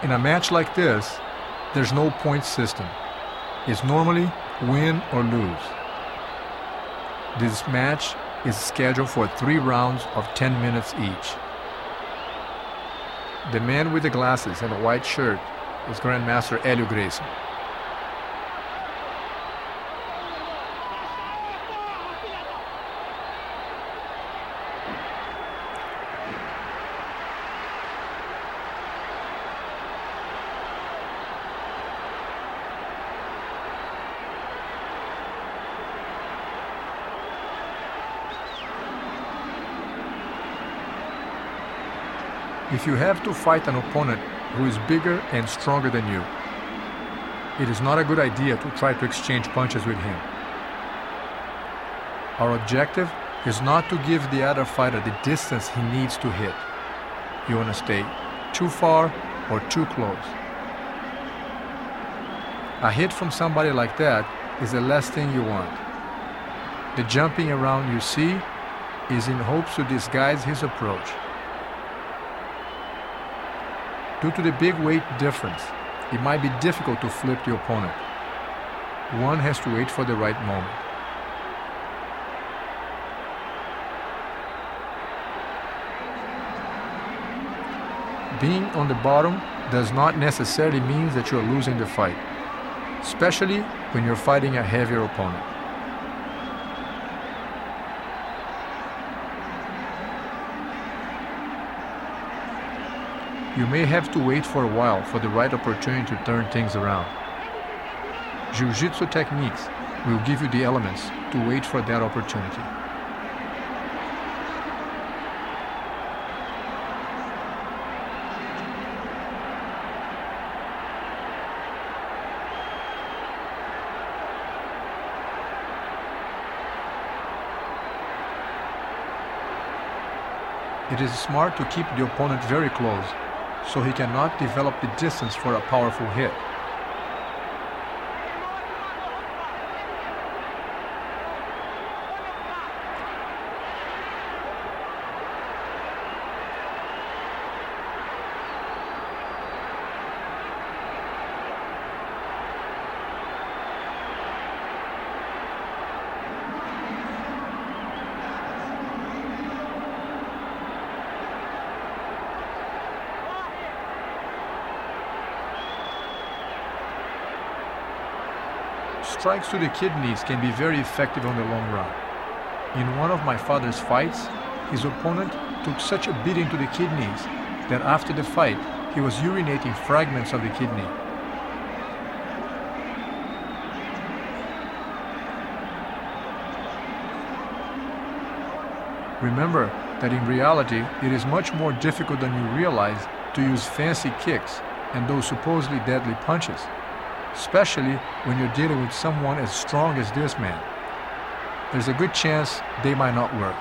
In a match like this, there's no point system. It's normally win or lose. This match is scheduled for 3 rounds of 10 minutes each. The man with the glasses and the white shirt is Grandmaster Rickson Gracie. If you have to fight an opponent who is bigger and stronger than you, it is not a good idea to try to exchange punches with him. Our objective is not to give the other fighter the distance he needs to hit. You want to stay too far or too close. A hit from somebody like that is the last thing you want. The jumping around you see is in hopes to disguise his approach. Due to the big weight difference, it might be difficult to flip the opponent. One has to wait for the right moment. Being on the bottom does not necessarily mean that you're losing the fight, especially when you're fighting a heavier opponent. You may have to wait for a while for the right opportunity to turn things around. Jiu-Jitsu techniques will give you the elements to wait for that opportunity. It is smart to keep the opponent very close, so he cannot develop the distance for a powerful hit. Strikes to the kidneys can be very effective on the long run. In one of my father's fights, his opponent took such a beating to the kidneys that after the fight, he was urinating fragments of the kidney. Remember that in reality, it is much more difficult than you realize to use fancy kicks and those supposedly deadly punches, especially when you're dealing with someone as strong as this man. There's a good chance they might not work.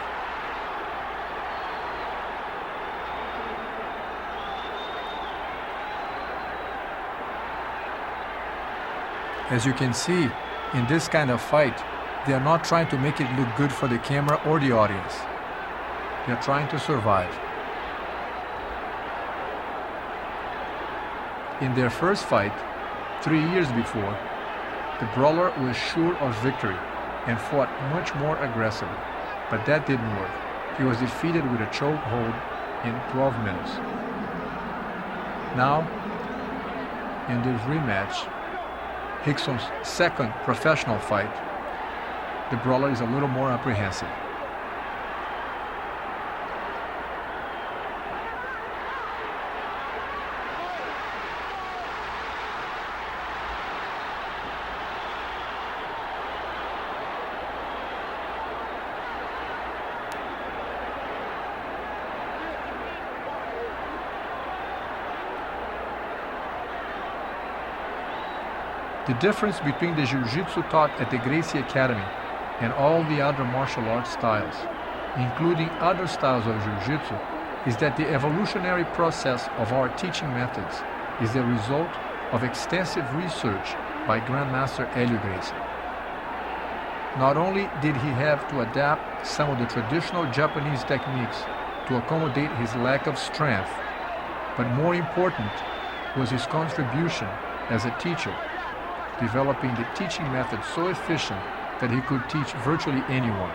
As you can see, in this kind of fight, they are not trying to make it look good for the camera or the audience. They are trying to survive. In their first fight, 3 years before, the brawler was sure of victory and fought much more aggressively, but that didn't work. He was defeated with a chokehold in 12 minutes. Now, in this rematch, Rickson's second professional fight, the brawler is a little more apprehensive. The difference between the Jiu-Jitsu taught at the Gracie Academy and all the other martial arts styles, including other styles of Jiu-Jitsu, is that the evolutionary process of our teaching methods is the result of extensive research by Grandmaster Rickson Gracie. Not only did he have to adapt some of the traditional Japanese techniques to accommodate his lack of strength, but more important, was his contribution as a teacher, developing the teaching method so efficient that he could teach virtually anyone.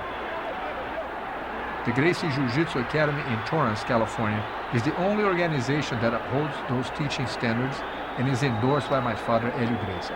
The Gracie Jiu-Jitsu Academy in Torrance, California, is the only organization that upholds those teaching standards and is endorsed by my father, Hélio Gracie.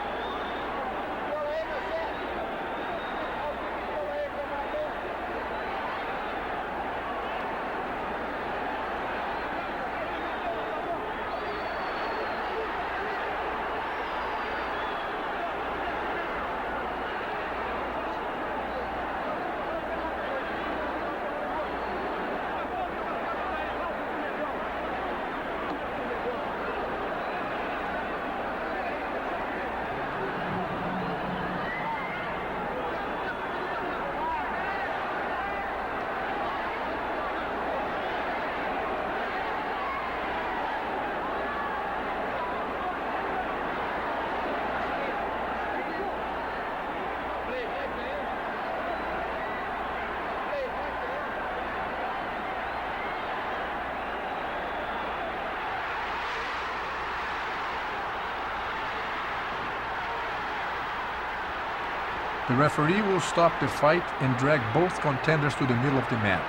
The referee will stop the fight and drag both contenders to the middle of the mat.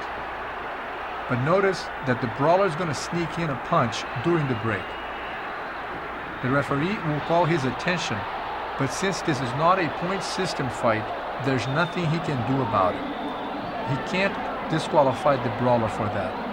But notice that the brawler is going to sneak in a punch during the break. The referee will call his attention, but since this is not a point system fight, there's nothing he can do about it. He can't disqualify the brawler for that.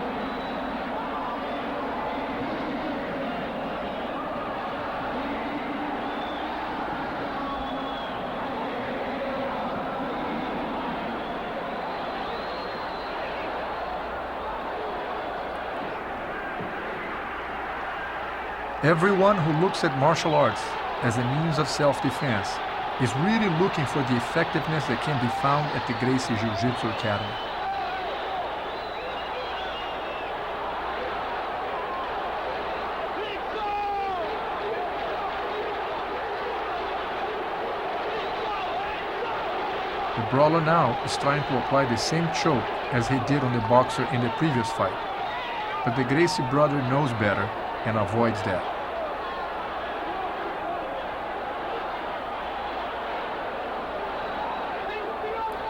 Everyone who looks at martial arts as a means of self-defense is really looking for the effectiveness that can be found at the Gracie Jiu-Jitsu Academy. The brawler now is trying to apply the same choke as he did on the boxer in the previous fight, but the Gracie brother knows better and avoids that.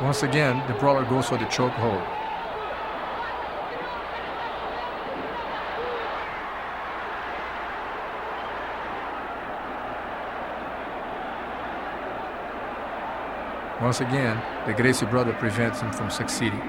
Once again, the brawler goes for the choke hold. Once again, the Gracie brother prevents him from succeeding.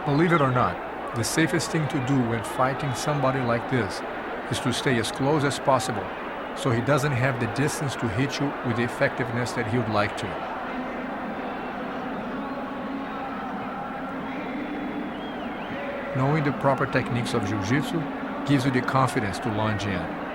Believe it or not, the safest thing to do when fighting somebody like this is to stay as close as possible so he doesn't have the distance to hit you with the effectiveness that he would like to. Knowing the proper techniques of Jiu-Jitsu gives you the confidence to lunge in.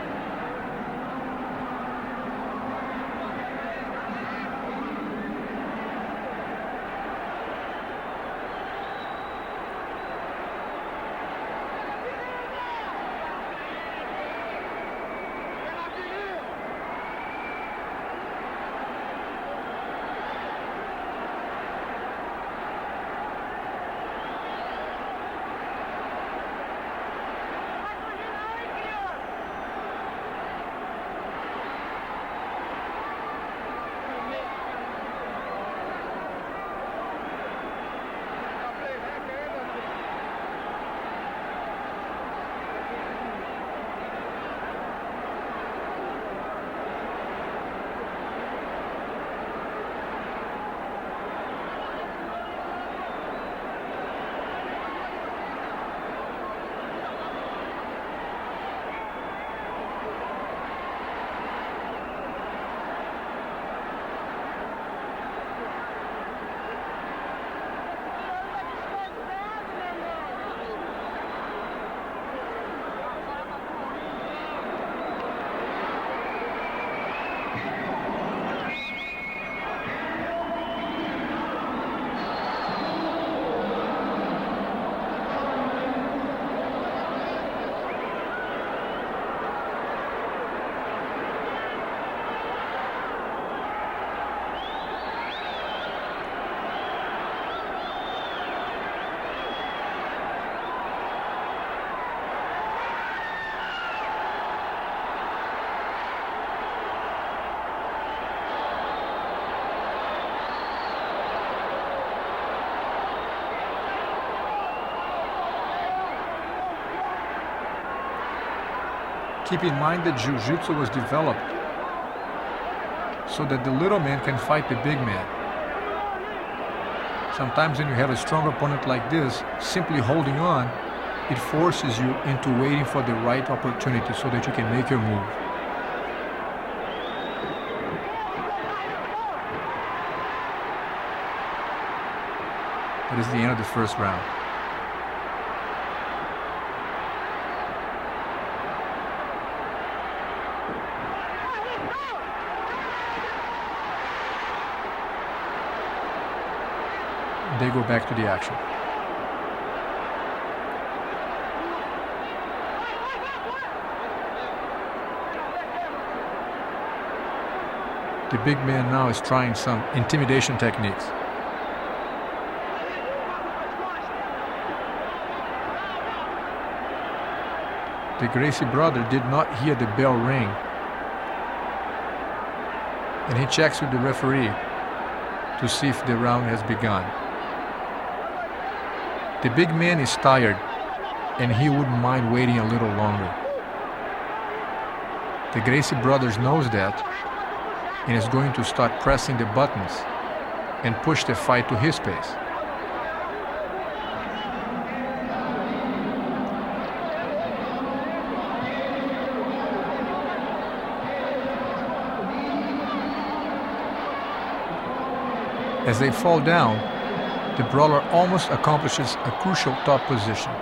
Keep in mind that Jiu-Jitsu was developed so that the little man can fight the big man. Sometimes when you have a strong opponent like this, simply holding on, it forces you into waiting for the right opportunity so that you can make your move. That is the end of the first round. They go back to the action. The big man now is trying some intimidation techniques. The Gracie brother did not hear the bell ring, and he checks with the referee to see if the round has begun. The big man is tired, and he wouldn't mind waiting a little longer. The Gracie brothers knows that and is going to start pressing the buttons and push the fight to his pace. As they fall down, the brawler almost accomplishes a crucial top position,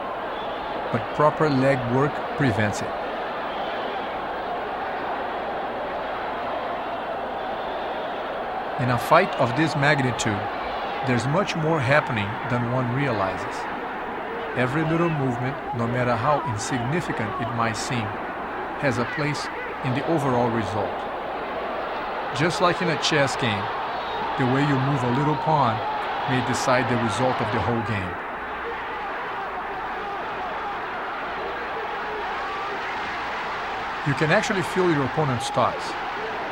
but proper leg work prevents it. In a fight of this magnitude, there's much more happening than one realizes. Every little movement, no matter how insignificant it might seem, has a place in the overall result. Just like in a chess game, the way you move a little pawn may decide the result of the whole game. You can actually feel your opponent's thoughts.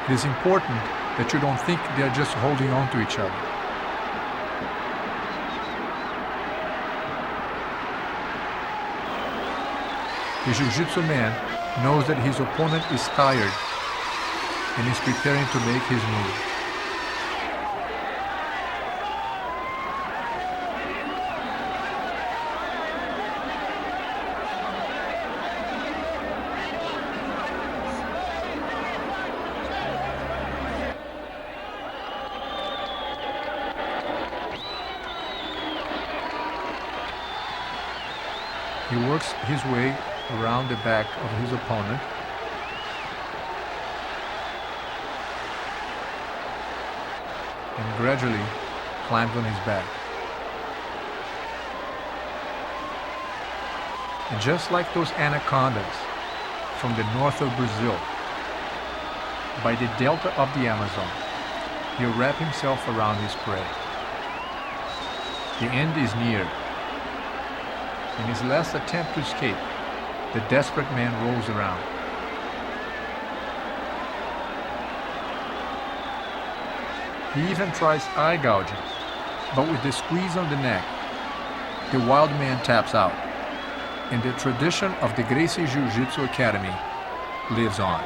It is important that you don't think they are just holding on to each other. The Jiu-Jitsu man knows that his opponent is tired and is preparing to make his move. He works his way around the back of his opponent and gradually climbs on his back. And just like those anacondas from the north of Brazil, by the delta of the Amazon, he'll wrap himself around his prey. The end is near. In his last attempt to escape, the desperate man rolls around. He even tries eye gouging, but with the squeeze on the neck, the wild man taps out, and the tradition of the Gracie Jiu-Jitsu Academy lives on.